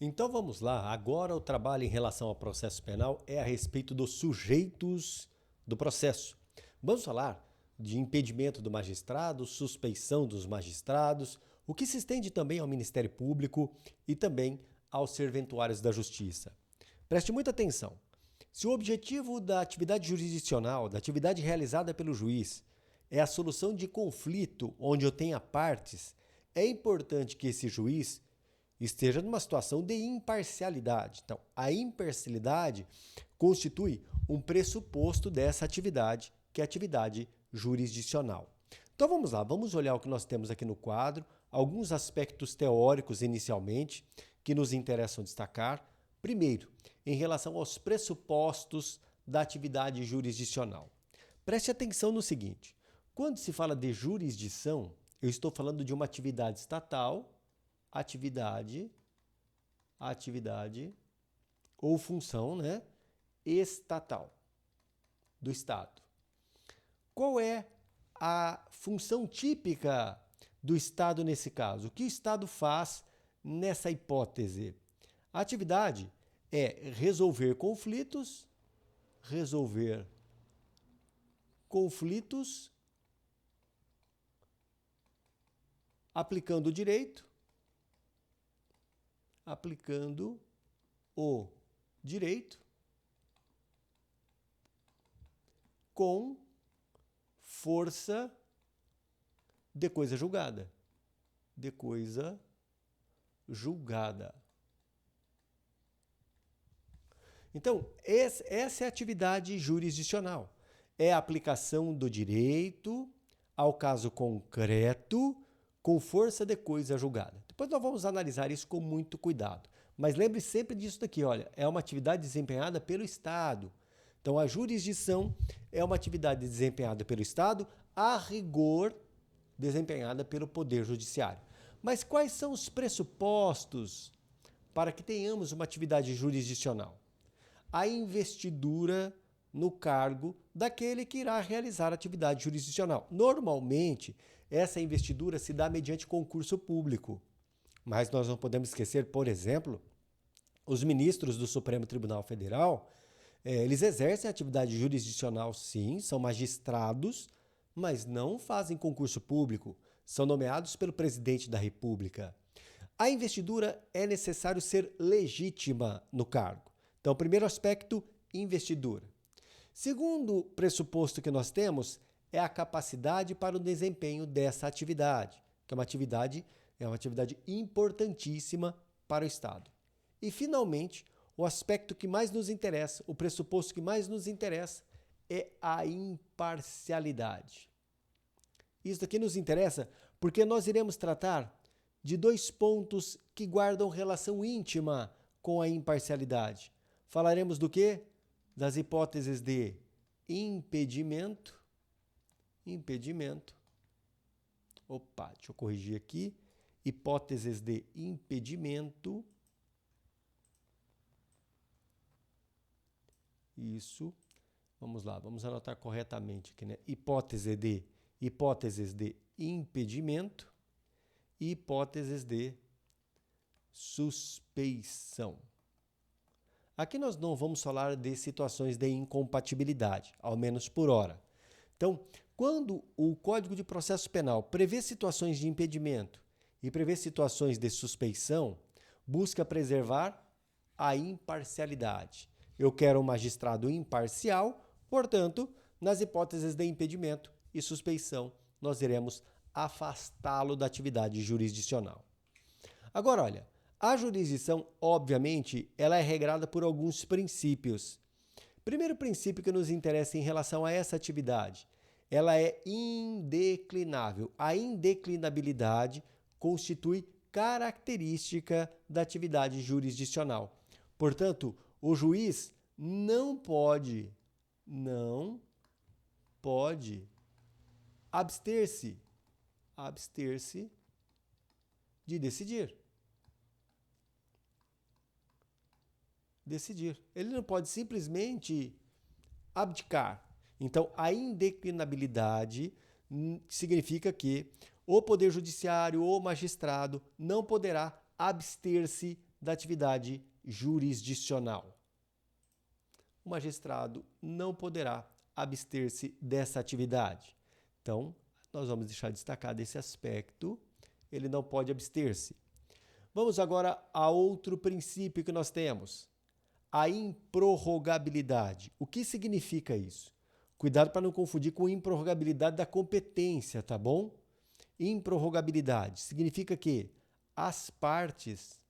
Então vamos lá. Agora o trabalho em relação ao processo penal é a respeito dos sujeitos do processo. Vamos falar de impedimento do magistrado, suspeição dos magistrados, o que se estende também ao Ministério Público e também aos serventuários da Justiça. Preste muita atenção. Se o objetivo da atividade jurisdicional, da atividade realizada pelo juiz, é a solução de conflito onde eu tenha partes, é importante que esse juiz esteja numa situação de imparcialidade. Então, a imparcialidade constitui um pressuposto dessa atividade, que é a atividade jurisdicional. Então vamos lá, vamos olhar o que nós temos aqui no quadro, alguns aspectos teóricos inicialmente que nos interessam destacar. Primeiro, em relação aos pressupostos da atividade jurisdicional. Preste atenção no seguinte: quando se fala de jurisdição, eu estou falando de uma atividade estatal, atividade ou função, né, estatal do Estado. Qual é a função típica do Estado nesse caso? O que o Estado faz nessa hipótese? A atividade é resolver conflitos aplicando o direito, com força de coisa julgada. Então, essa é a atividade jurisdicional. É a aplicação do direito ao caso concreto com força de coisa julgada. Depois nós vamos analisar isso com muito cuidado. Mas lembre sempre disso daqui, olha, é uma atividade desempenhada pelo Estado. Então, a jurisdição é uma atividade desempenhada pelo Estado, a rigor desempenhada pelo Poder Judiciário. Mas quais são os pressupostos para que tenhamos uma atividade jurisdicional? A investidura no cargo daquele que irá realizar a atividade jurisdicional. Normalmente, essa investidura se dá mediante concurso público. Mas nós não podemos esquecer, por exemplo, os ministros do Supremo Tribunal Federal, eles exercem atividade jurisdicional, sim, são magistrados, mas não fazem concurso público, são nomeados pelo presidente da República. A investidura é necessário ser legítima no cargo. Então, primeiro aspecto, investidura. Segundo pressuposto que nós temos é a capacidade para o desempenho dessa atividade, que é uma atividade importantíssima para o Estado. E, finalmente, o aspecto que mais nos interessa, o pressuposto que mais nos interessa é a imparcialidade. Isso aqui nos interessa porque nós iremos tratar de dois pontos que guardam relação íntima com a imparcialidade. Falaremos do quê? Das hipóteses de impedimento. Opa, deixa eu corrigir aqui. Hipóteses de impedimento. Isso. Vamos lá, vamos anotar corretamente aqui, né? Hipóteses de impedimento e hipóteses de suspeição. Aqui nós não vamos falar de situações de incompatibilidade, ao menos por hora. Então, quando o Código de Processo Penal prevê situações de impedimento e prevê situações de suspeição, busca preservar a imparcialidade. Eu quero um magistrado imparcial, portanto, nas hipóteses de impedimento e suspeição, nós iremos afastá-lo da atividade jurisdicional. Agora, olha, a jurisdição, obviamente, ela é regrada por alguns princípios. Primeiro princípio que nos interessa em relação a essa atividade, ela é indeclinável. A indeclinabilidade constitui característica da atividade jurisdicional. Portanto, o juiz não pode abster-se de decidir. Ele não pode simplesmente abdicar. Então, a indeclinabilidade significa que o Poder Judiciário ou magistrado não poderá abster-se da atividade jurisdicional. O magistrado não poderá abster-se dessa atividade. Então, nós vamos deixar destacado esse aspecto. Ele não pode abster-se. Vamos agora a outro princípio que nós temos. A improrrogabilidade. O que significa isso? Cuidado para não confundir com improrrogabilidade da competência, tá bom? Improrrogabilidade significa que as partes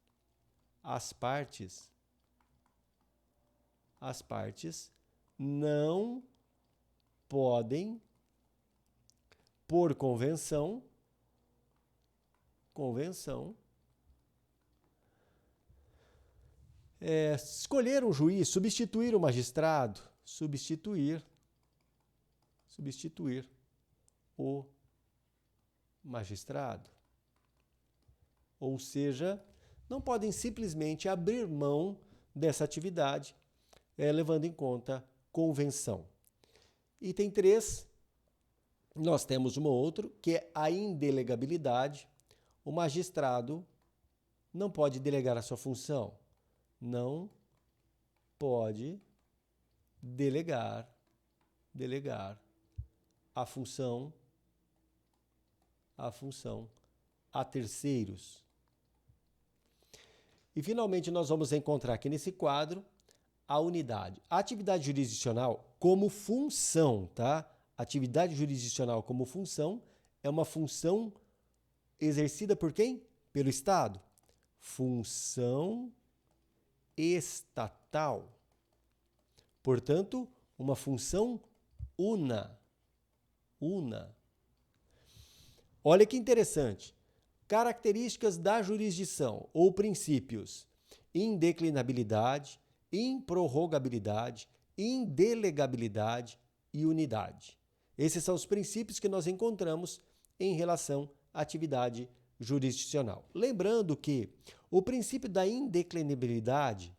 não podem, por convenção, escolher um juiz, substituir o magistrado, substituir o magistrado. Ou seja, não podem simplesmente abrir mão dessa atividade, levando em conta convenção. Item 3, nós temos um outro, que é a indelegabilidade. O magistrado não pode delegar a sua função. Não pode delegar a função a terceiros. E, finalmente, nós vamos encontrar aqui nesse quadro a unidade. A atividade jurisdicional como função, tá? Atividade jurisdicional como função é uma função exercida por quem? Pelo Estado. Função estatal. Portanto, uma função una. Olha que interessante. Características da jurisdição ou princípios: indeclinabilidade, improrrogabilidade, indelegabilidade e unidade. Esses são os princípios que nós encontramos em relação à atividade jurisdicional. Lembrando que o princípio da indeclinabilidade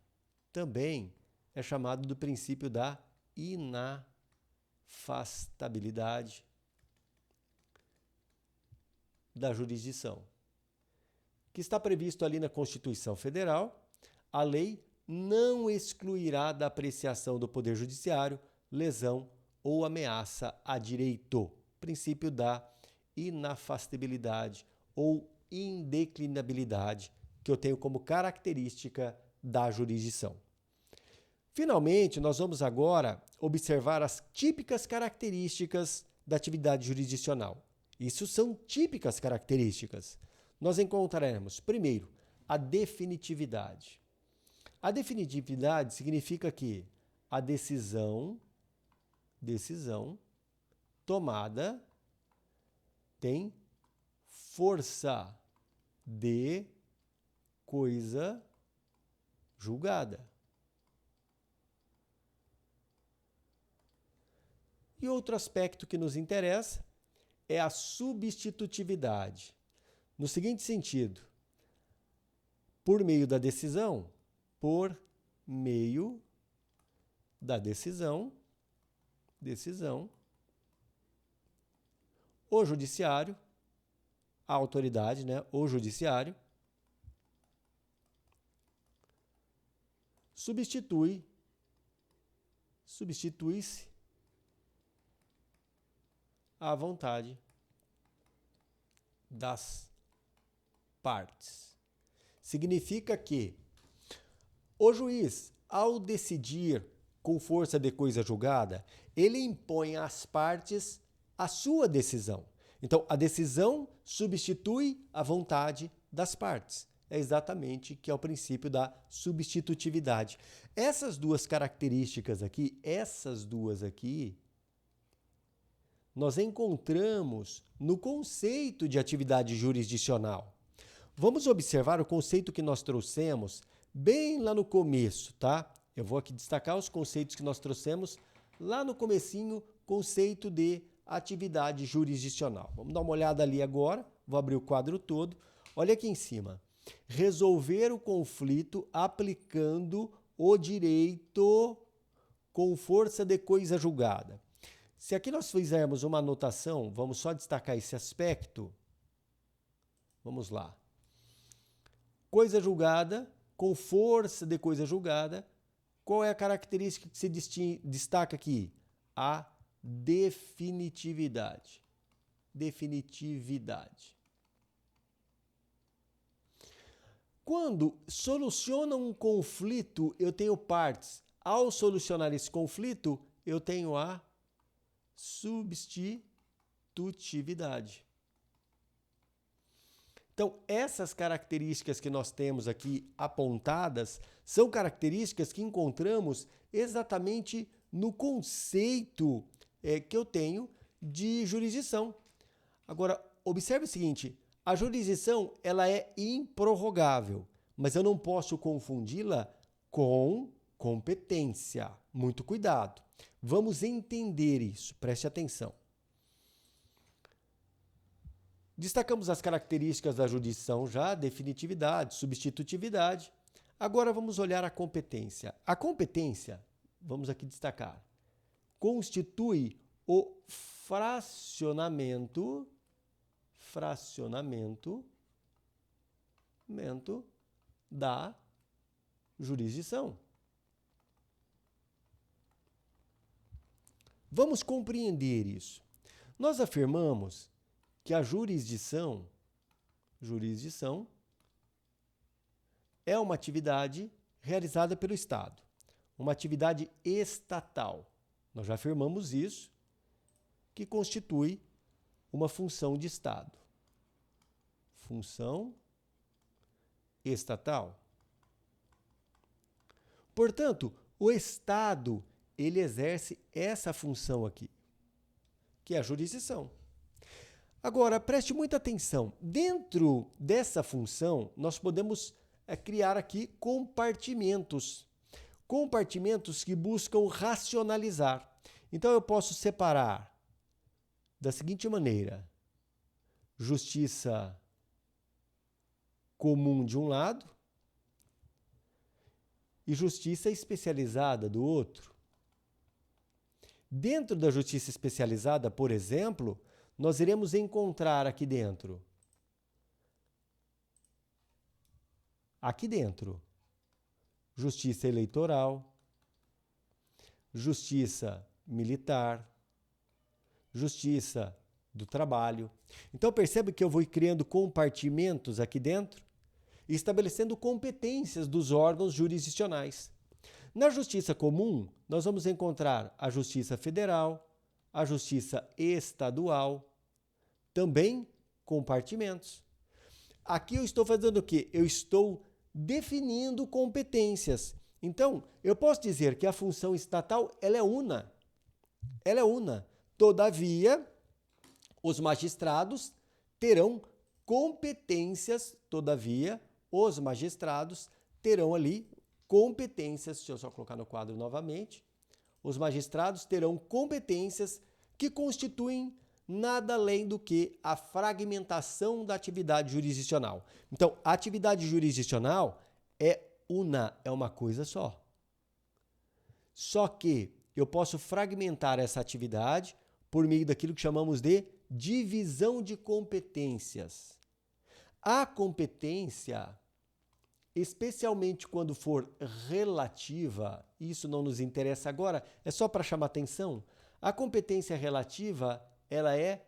também é chamado do princípio da inafastabilidade da jurisdição, que está previsto ali na Constituição Federal. A lei não excluirá da apreciação do Poder Judiciário lesão ou ameaça a direito. Princípio da inafastabilidade ou indeclinabilidade, que eu tenho como característica da jurisdição. Finalmente, nós vamos agora observar as típicas características da atividade jurisdicional. Isso são típicas características. Nós encontraremos, primeiro, a definitividade. A definitividade significa que a decisão tomada tem força de coisa julgada. E outro aspecto que nos interessa é a substitutividade. No seguinte sentido: por meio da decisão, o judiciário, a autoridade, o judiciário, substitui-se à vontade das partes. Significa que o juiz, ao decidir com força de coisa julgada, ele impõe às partes a sua decisão. Então, a decisão substitui a vontade das partes. É exatamente que é o princípio da substitutividade. Essas duas características aqui, nós encontramos no conceito de atividade jurisdicional. Vamos observar o conceito que nós trouxemos bem lá no começo, tá? Eu vou aqui destacar os conceitos que nós trouxemos lá no comecinho, conceito de atividade jurisdicional. Vamos dar uma olhada ali agora, vou abrir o quadro todo. Olha aqui em cima. Resolver o conflito aplicando o direito com força de coisa julgada. Se aqui nós fizermos uma anotação, vamos só destacar esse aspecto. Vamos lá. Coisa julgada com força de coisa julgada. Qual é a característica que se destaca aqui? A definitividade. Definitividade. Quando soluciona um conflito, eu tenho partes. Ao solucionar esse conflito, eu tenho a substitutividade. Então, essas características que nós temos aqui apontadas são características que encontramos exatamente no conceito que eu tenho de jurisdição. Agora, observe o seguinte, a jurisdição ela é improrrogável, mas eu não posso confundi-la com competência. Muito cuidado. Vamos entender isso, preste atenção. Destacamos as características da jurisdição já, definitividade, substitutividade. Agora vamos olhar a competência. A competência, vamos aqui destacar, constitui o fracionamento da jurisdição. Vamos compreender isso. Nós afirmamos que a jurisdição é uma atividade realizada pelo Estado, uma atividade estatal. Nós já afirmamos isso, que constitui uma função de Estado. Função estatal. Portanto, o Estado, ele exerce essa função aqui, que é a jurisdição. Agora, preste muita atenção. Dentro dessa função, nós podemos criar aqui compartimentos. Compartimentos que buscam racionalizar. Então, eu posso separar da seguinte maneira: justiça comum de um lado e justiça especializada do outro. Dentro da justiça especializada, por exemplo, nós iremos encontrar aqui dentro, justiça eleitoral, justiça militar, justiça do trabalho. Então percebe que eu vou criando compartimentos aqui dentro, estabelecendo competências dos órgãos jurisdicionais. Na justiça comum, nós vamos encontrar a justiça federal, a justiça estadual, também compartimentos. Aqui eu estou fazendo o quê? Eu estou definindo competências. Então, eu posso dizer que a função estatal ela é una. Ela é una. Todavia, os magistrados terão competências, ali competências, deixa eu só colocar no quadro novamente, os magistrados terão competências que constituem nada além do que a fragmentação da atividade jurisdicional. Então, a atividade jurisdicional é uma coisa só. Só que eu posso fragmentar essa atividade por meio daquilo que chamamos de divisão de competências. A competência, especialmente quando for relativa, isso não nos interessa agora, é só para chamar atenção, a competência relativa ela é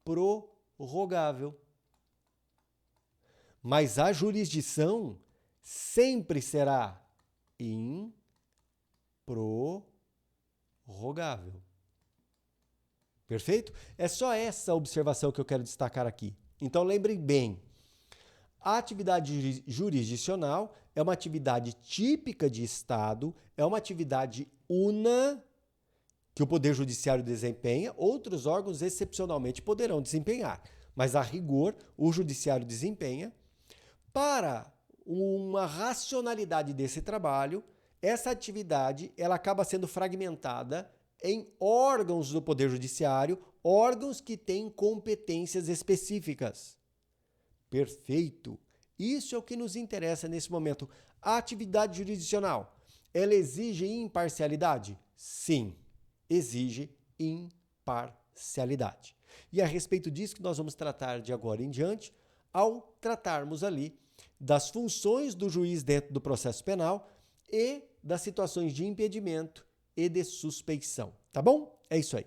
prorrogável. Mas a jurisdição sempre será improrrogável. Perfeito? É só essa observação que eu quero destacar aqui. Então lembrem bem, a atividade jurisdicional é uma atividade típica de Estado, é uma atividade una que o Poder Judiciário desempenha, outros órgãos excepcionalmente poderão desempenhar, mas a rigor o Judiciário desempenha. Para uma racionalidade desse trabalho, essa atividade ela acaba sendo fragmentada em órgãos do Poder Judiciário, órgãos que têm competências específicas. Perfeito! Isso é o que nos interessa nesse momento. A atividade jurisdicional, ela exige imparcialidade? Sim, exige imparcialidade. E é a respeito disso que nós vamos tratar de agora em diante, ao tratarmos ali das funções do juiz dentro do processo penal e das situações de impedimento e de suspeição. Tá bom? É isso aí.